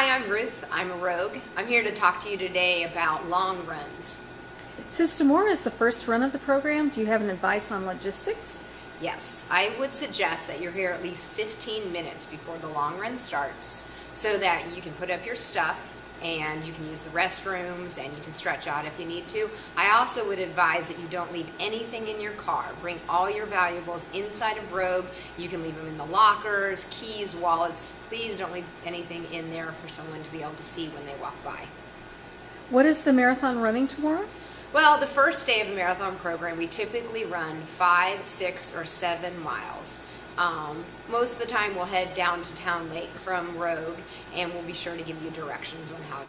Hi, I'm Ruth. I'm a rogue. I'm here to talk to you today about long runs. Since tomorrow is the first run of the program, do you have an advice on logistics? Yes, I would suggest that you're here at least 15 minutes before the long run starts so that you can put up your stuff and you can use the restrooms and you can stretch out if you need to. I also would advise that you don't leave anything in your car. Bring all your valuables inside of Rogue. You can leave them in the lockers, keys, wallets. Please don't leave anything in there for someone to be able to see when they walk by. What is the marathon running tomorrow? Well, the first day of the marathon program, we typically run 5, 6, or 7 miles. Most of the time we'll head down to Town Lake from Rogue, and we'll be sure to give you directions on how to.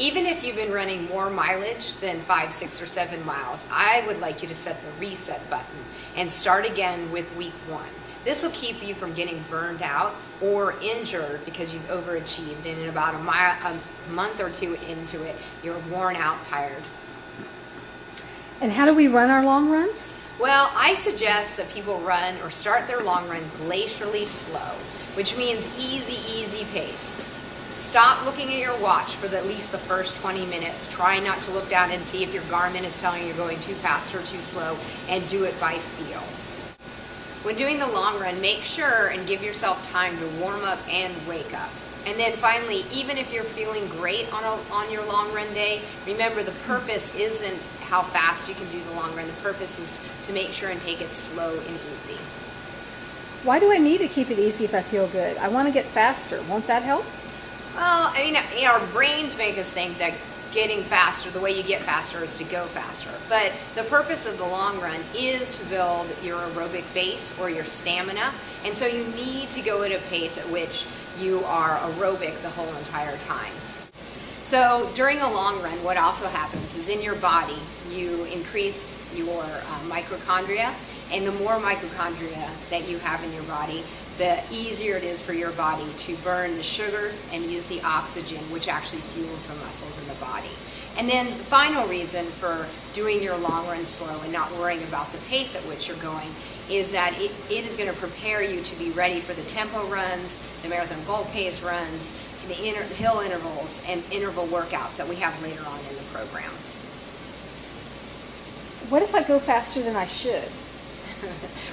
Even if you've been running more mileage than 5, 6, or 7 miles, I would like you to set the reset button and start again with week 1. This will keep you from getting burned out or injured because you've overachieved, and in about a month or two into it, you're worn out, tired. And how do we run our long runs? Well, I suggest that people run or start their long run glacially slow, which means easy pace. Stop looking at your watch for at least the first 20 minutes. Try not to look down and see if your Garmin is telling you you're going too fast or too slow, and do it by feel. When doing the long run, make sure and give yourself time to warm up and wake up. And then finally, even if you're feeling great on your long run day, remember the purpose isn't how fast you can do the long run. The purpose is to make sure and take it slow and easy. Why do I need to keep it easy if I feel good? I want to get faster. Won't that help? Well, I mean, our brains make us think that getting faster, the way you get faster is to go faster. But the purpose of the long run is to build your aerobic base or your stamina. And so you need to go at a pace at which you are aerobic the whole entire time. So during a long run, what also happens is in your body, you increase your mitochondria, and the more mitochondria that you have in your body, the easier it is for your body to burn the sugars and use the oxygen, which actually fuels the muscles in the body. And then the final reason for doing your long run slow and not worrying about the pace at which you're going is that it is going to prepare you to be ready for the tempo runs, the marathon goal pace runs, the hill intervals, and interval workouts that we have later on in the program. What if I go faster than I should?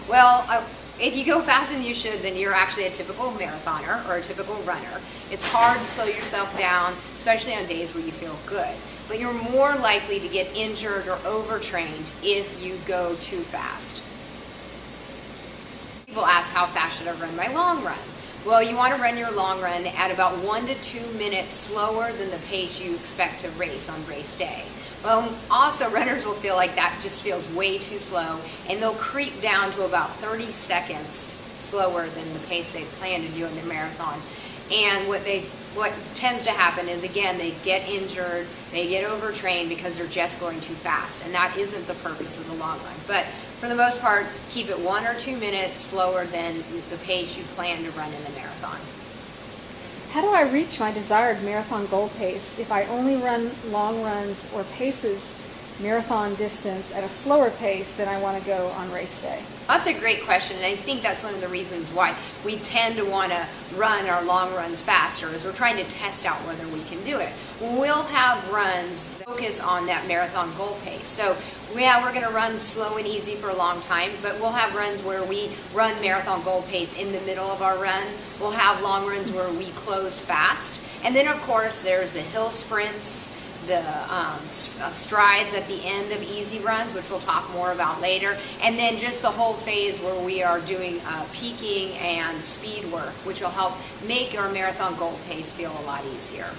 Well, if you go faster than you should, then you're actually a typical marathoner or a typical runner. It's hard to slow yourself down, especially on days where you feel good. But you're more likely to get injured or overtrained if you go too fast. People ask, how fast should I run my long run? Well, you want to run your long run at about 1 to 2 minutes slower than the pace you expect to race on race day. Well, also runners will feel like that just feels way too slow, and they'll creep down to about 30 seconds slower than the pace they plan to do in the marathon. And what tends to happen is, again, they get injured, they get overtrained because they're just going too fast, and that isn't the purpose of the long run. But for the most part, keep it 1 or 2 minutes slower than the pace you plan to run in the marathon. How do I reach my desired marathon goal pace if I only run long runs or paces marathon distance at a slower pace than I want to go on race day? That's a great question, and I think that's one of the reasons why we tend to want to run our long runs faster, is we're trying to test out whether we can do it. We'll have runs that focus on that marathon goal pace. So yeah, we're going to run slow and easy for a long time, but we'll have runs where we run marathon goal pace in the middle of our run. We'll have long runs where we close fast. And then, of course, there's the hill sprints, the strides at the end of easy runs, which we'll talk more about later, and then just the whole phase where we are doing peaking and speed work, which will help make our marathon goal pace feel a lot easier.